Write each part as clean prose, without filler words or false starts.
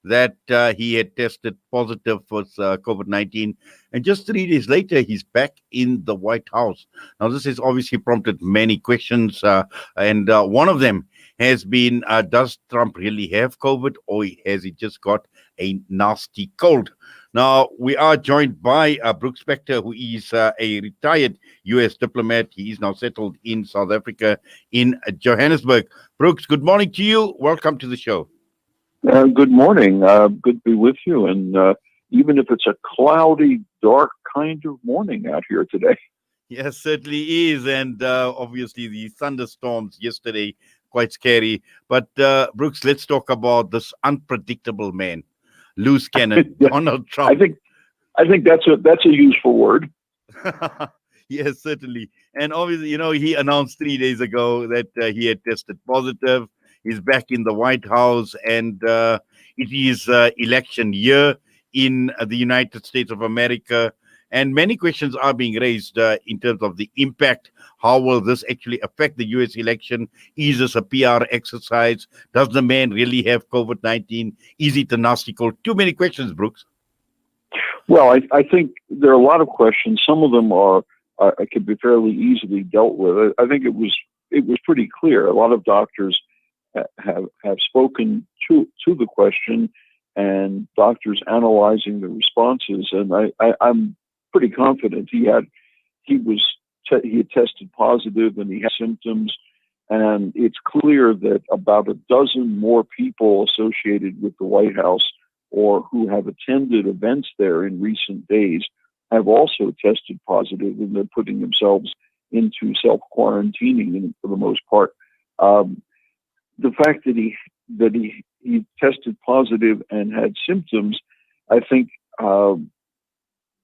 that he had tested positive for COVID-19. And just 3 days later, he's back in the White House. Now, this has obviously prompted many questions. And one of them has been, does Trump really have COVID, or has he just got a nasty cold? Now, we are joined by Brooks Spector, who is a retired U.S. diplomat. He is now settled in South Africa, in Johannesburg. Brooks, good morning to you. Welcome to the show. Good morning. Good to be with you. And even if it's a cloudy, dark kind of morning out here today. Yes, certainly is. And obviously the thunderstorms yesterday, quite scary. But Brooks, let's talk about this unpredictable man, loose cannon, Yeah, Donald Trump. I think that's a useful word. Yes, certainly. And obviously, he announced 3 days ago that he had tested positive. He's back in the White House, and it is election year in the United States of America. And many questions are being raised in terms of the impact. How will this actually affect the U.S. election? Is this a PR exercise? Does the man really have COVID-19? Is it a nasty cold? Too many questions, Brooks. Well, I think there are a lot of questions. Some of them could be fairly easily dealt with. I think it was pretty clear. A lot of doctors have spoken to the question, and doctors analyzing the responses. And I'm pretty confident he had tested positive and he had symptoms. And it's clear that about a dozen more people associated with the White House or who have attended events there in recent days have also tested positive, and they're putting themselves into self-quarantining for the most part. The fact that he tested positive and had symptoms, I think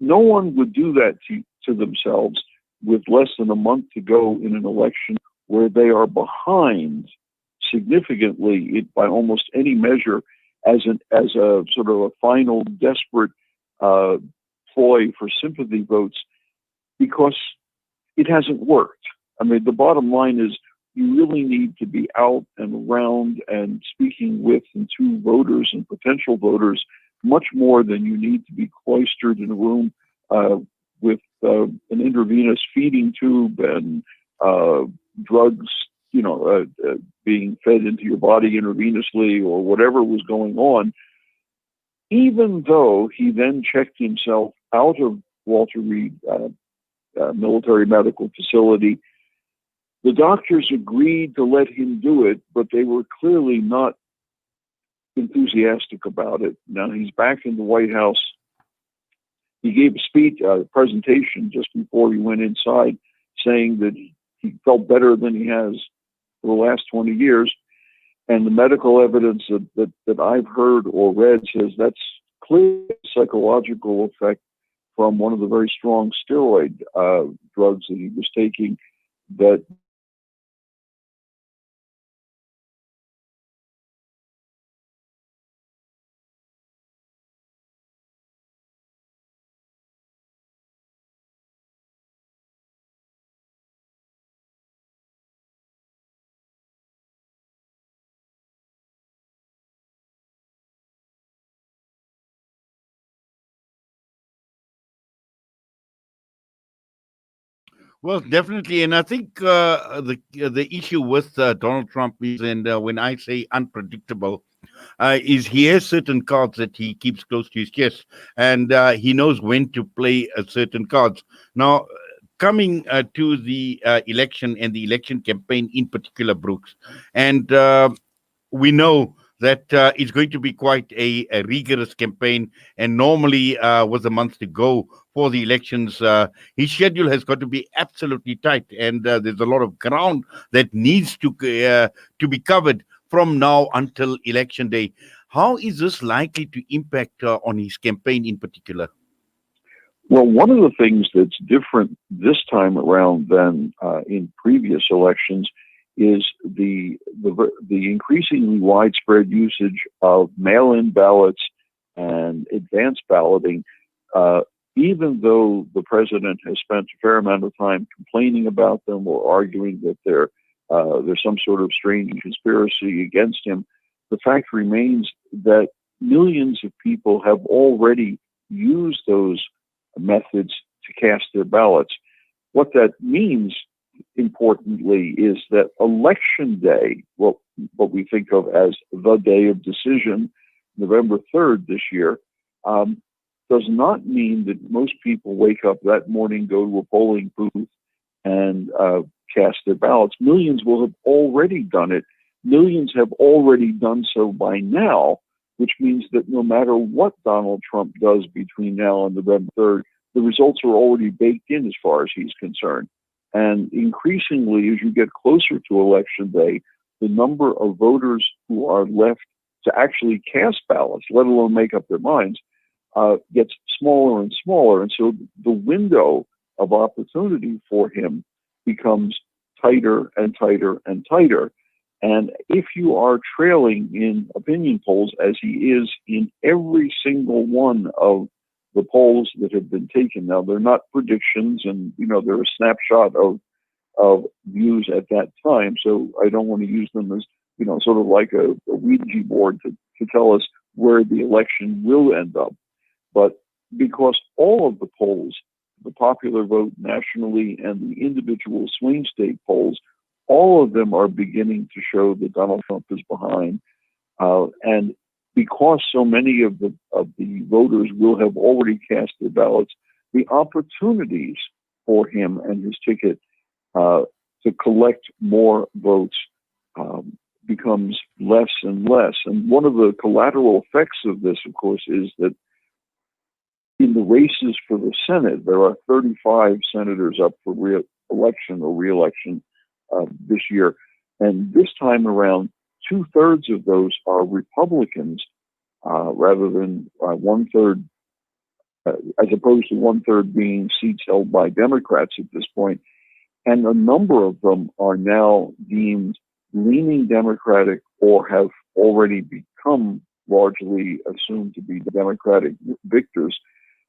no one would do that to themselves with less than a month to go in an election where they are behind significantly by almost any measure as a sort of a final desperate ploy for sympathy votes, because it hasn't worked. I mean, the bottom line is you really need to be out and around and speaking with and to voters and potential voters much more than you need to be cloistered in a room with an intravenous feeding tube and drugs, being fed into your body intravenously or whatever was going on. Even though he then checked himself out of Walter Reed Military Medical Facility, the doctors agreed to let him do it, but they were clearly not enthusiastic about it. Now he's back in the White House. He gave a presentation just before he went inside, saying that he felt better than he has for the last 20 years. And the medical evidence that I've heard or read says that's clearly a psychological effect from one of the very strong steroid drugs that he was taking that Well, definitely, and I think the issue with Donald Trump is, and when I say unpredictable, is he has certain cards that he keeps close to his chest, and he knows when to play certain cards. Now, coming to the election and the election campaign in particular, Brooks, and we know that it's going to be quite a rigorous campaign. And normally, with a month to go for the elections, his schedule has got to be absolutely tight. And there's a lot of ground that needs to be covered from now until election day. How is this likely to impact on his campaign in particular? Well, one of the things that's different this time around than in previous elections is the increasingly widespread usage of mail-in ballots and advance balloting. Even though the president has spent a fair amount of time complaining about them or arguing that there's some sort of strange conspiracy against him, the fact remains that millions of people have already used those methods to cast their ballots. What that means, importantly, is that election day, what we think of as the day of decision, November 3rd this year, does not mean that most people wake up that morning, go to a polling booth, and cast their ballots. Millions will have already done it. Millions have already done so by now, which means that no matter what Donald Trump does between now and November 3rd, the results are already baked in as far as he's concerned. And increasingly, as you get closer to Election Day, the number of voters who are left to actually cast ballots, let alone make up their minds, gets smaller and smaller. And so the window of opportunity for him becomes tighter and tighter and tighter. And if you are trailing in opinion polls, as he is in every single one of the polls that have been taken, now they're not predictions, and they're a snapshot of views at that time. So I don't want to use them as sort of like a Ouija board to tell us where the election will end up. But because all of the polls, the popular vote nationally and the individual swing state polls, all of them are beginning to show that Donald Trump is behind. And because so many of the voters will have already cast their ballots, the opportunities for him and his ticket to collect more votes becomes less and less. And one of the collateral effects of this, of course, is that in the races for the Senate, there are 35 senators up for re-election this year. And this time around, 2/3 of those are Republicans, rather than 1/3, as opposed to 1/3 being seats held by Democrats at this point. And a number of them are now deemed leaning Democratic or have already become largely assumed to be Democratic victors.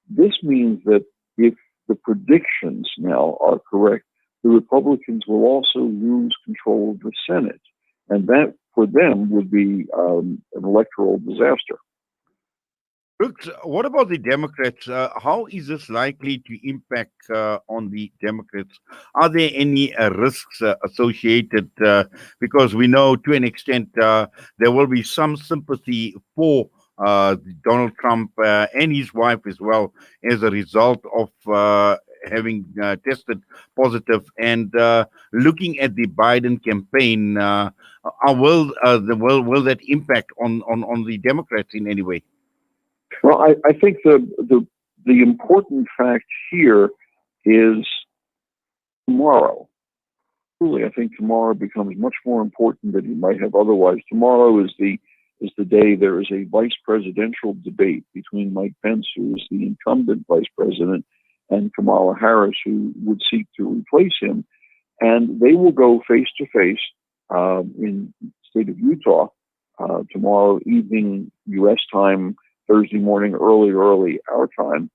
This means that if the predictions now are correct, the Republicans will also lose control of the Senate. And that, for them, would be an electoral disaster. Brooks, what about the Democrats? How is this likely to impact on the Democrats? Are there any risks associated? Because we know to an extent there will be some sympathy for Donald Trump and his wife as well as a result of having tested positive. And looking at the Biden campaign, will that impact on the Democrats in any way? Well, I think the important fact here is tomorrow. Truly, I think tomorrow becomes much more important than it might have otherwise. Tomorrow is the day there is a vice presidential debate between Mike Pence, who is the incumbent vice president, and Kamala Harris, who would seek to replace him. And they will go face to face in the state of Utah tomorrow evening, U.S. time, Thursday morning, early our time.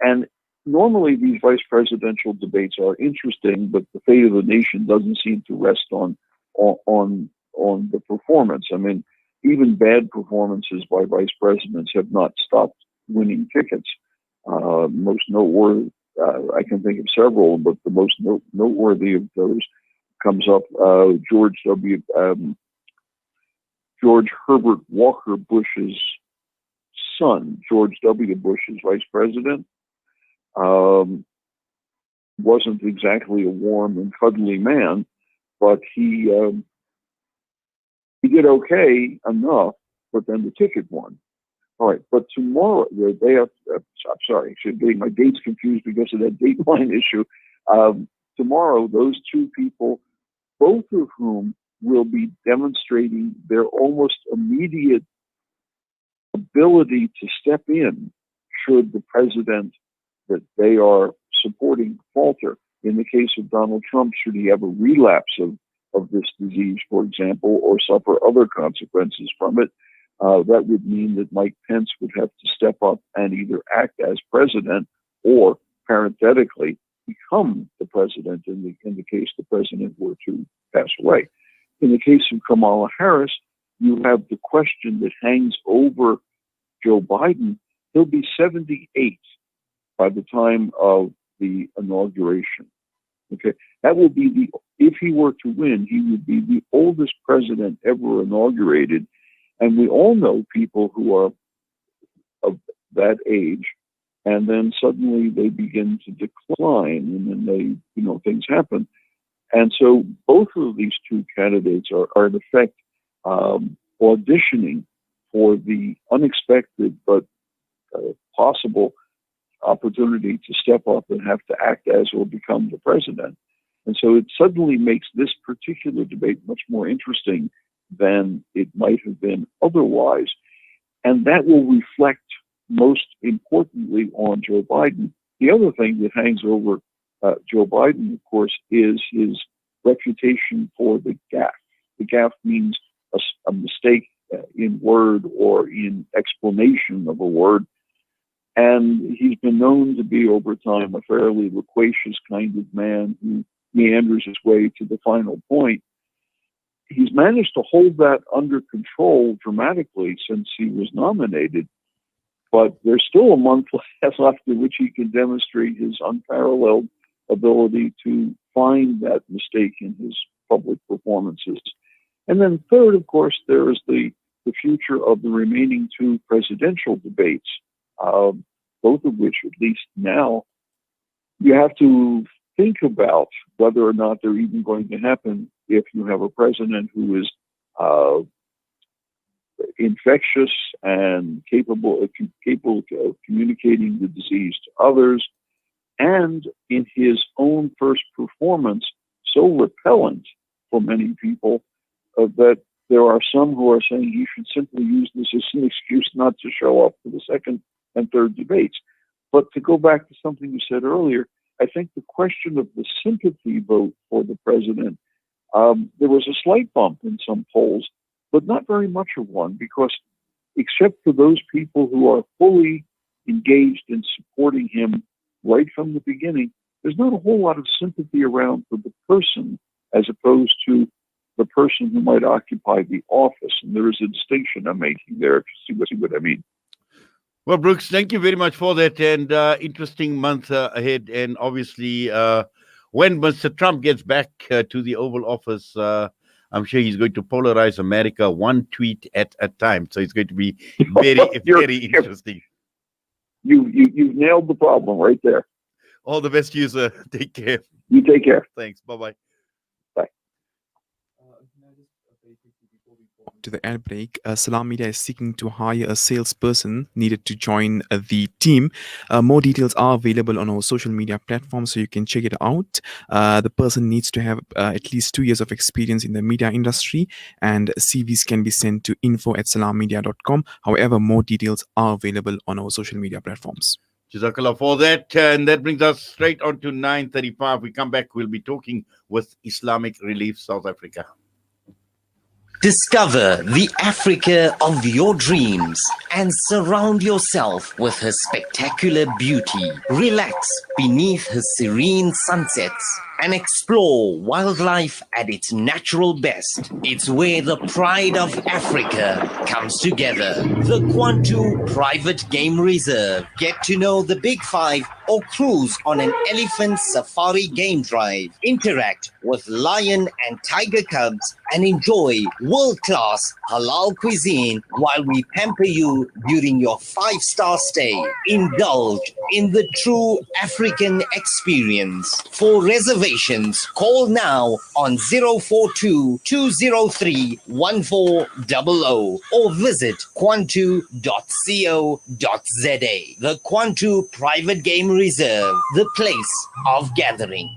And normally these vice presidential debates are interesting, but the fate of the nation doesn't seem to rest on the performance. I mean, even bad performances by vice presidents have not stopped winning tickets. Most noteworthy, I can think of several, but the most noteworthy of those comes up George Herbert Walker Bush's son, George W. Bush, is vice president. Wasn't exactly a warm and cuddly man, but he did okay enough, but then the ticket won. All right, but tomorrow, the day after, I'm sorry, I'm getting my dates confused because of that dateline issue. Tomorrow, those two people, both of whom will be demonstrating their almost immediate ability to step in should the president that they are supporting falter. In the case of Donald Trump, should he have a relapse of this disease, for example, or suffer other consequences from it, that would mean that Mike Pence would have to step up and either act as president or, parenthetically, become the president in the case the president were to pass away. In the case of Kamala Harris, you have the question that hangs over Joe Biden. He'll be 78 by the time of the inauguration. Okay, that will be if he were to win, he would be the oldest president ever inaugurated. And we all know people who are of that age, and then suddenly they begin to decline, and then things happen. And so both of these two candidates are in effect auditioning for the unexpected but possible opportunity to step up and have to act as or become the president. And so it suddenly makes this particular debate much more interesting than it might have been otherwise. And that will reflect most importantly on Joe Biden. The other thing that hangs over Joe Biden, of course, is his reputation for the gaffe. The gaffe means a mistake in word or in explanation of a word. And he's been known to be, over time, a fairly loquacious kind of man who meanders his way to the final point. He's managed to hold that under control dramatically since he was nominated, but there's still a month left in which he can demonstrate his unparalleled ability to find that mistake in his public performances. And then third, of course, there is the future of the remaining two presidential debates, both of which, at least now, you have to think about whether or not they're even going to happen if you have a president who is infectious and capable of communicating the disease to others, and in his own first performance, so repellent for many people that there are some who are saying he should simply use this as an excuse not to show up for the second and third debates. But to go back to something you said earlier, I think the question of the sympathy vote for the president, there was a slight bump in some polls, but not very much of one, because except for those people who are fully engaged in supporting him right from the beginning, there's not a whole lot of sympathy around for the person as opposed to the person who might occupy the office. And there is a distinction I'm making there, if you see what I mean. Well, Brooks, thank you very much for that, and interesting month ahead. And obviously, when Mr. Trump gets back to the Oval Office, I'm sure he's going to polarize America one tweet at a time. So it's going to be very interesting. You've nailed the problem right there. All the best, user. Take care. You take care. Thanks. Bye-bye. Bye. To the ad break, Salam Media is seeking to hire a salesperson needed to join the team. More details are available on our social media platforms, so you can check it out. The person needs to have at least 2 years of experience in the media industry, and CVs can be sent to info@salammedia.com. However, more details are available on our social media platforms. Jazakallah for that. And that brings us straight on to 9:35. We come back, we'll be talking with Islamic Relief South Africa. Discover the Africa of your dreams and surround yourself with her spectacular beauty. Relax beneath her serene sunsets and explore wildlife at its natural best. It's where the pride of Africa comes together. The Kwantu Private Game Reserve. Get to know the Big Five or cruise on an elephant safari game drive. Interact with lion and tiger cubs and enjoy world-class halal cuisine while we pamper you during your 5-star stay. Indulge in the true African experience. For reservations, call now on 042-203-1400 or visit kwantu.co.za. The Kwantu Private Game Reserve, the place of gathering.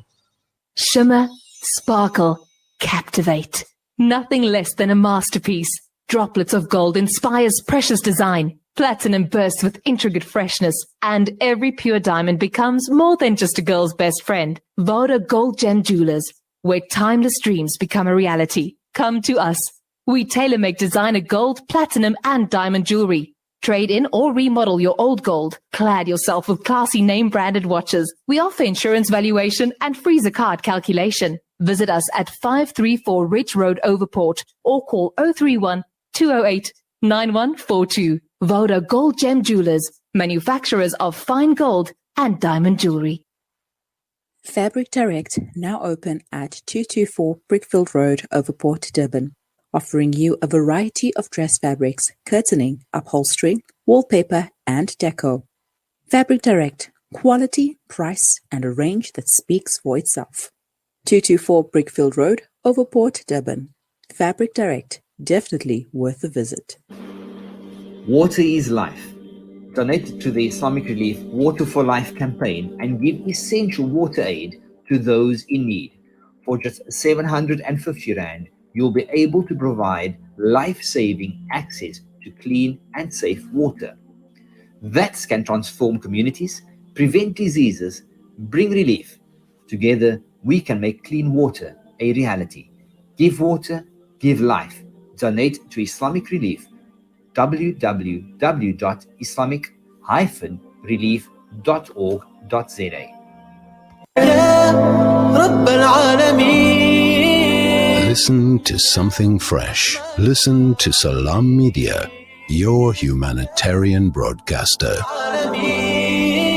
Shimmer, sparkle, captivate. Nothing less than a masterpiece. Droplets of gold inspires precious design. Platinum bursts with intricate freshness, and every pure diamond becomes more than just a girl's best friend. Voda Gold Gem Jewelers, where timeless dreams become a reality. Come to us. We tailor-make designer gold, platinum, and diamond jewelry. Trade in or remodel your old gold. Clad yourself with classy name-branded watches. We offer insurance valuation and freezer card calculation. Visit us at 534 Ridge Road, Overport, or call 031 208 9142. Voda Gold Gem Jewelers, manufacturers of fine gold and diamond jewelry. Fabric Direct, now open at 224 Brickfield Road, Overport, Durban, offering you a variety of dress fabrics, curtaining, upholstery, wallpaper, and deco. Fabric Direct, quality, price, and a range that speaks for itself. 224 Brickfield Road, Overport, Durban. Fabric Direct, definitely worth a visit. Water is life. Donate to the Islamic Relief Water for Life campaign and give essential water aid to those in need. For just 750 Rand, you'll be able to provide life-saving access to clean and safe water. That can transform communities, prevent diseases, bring relief. Together, we can make clean water a reality. Give water, give life. Donate to Islamic Relief. www.islamic-relief.org.za. Listen to something fresh. Listen to Salam Media, your humanitarian broadcaster.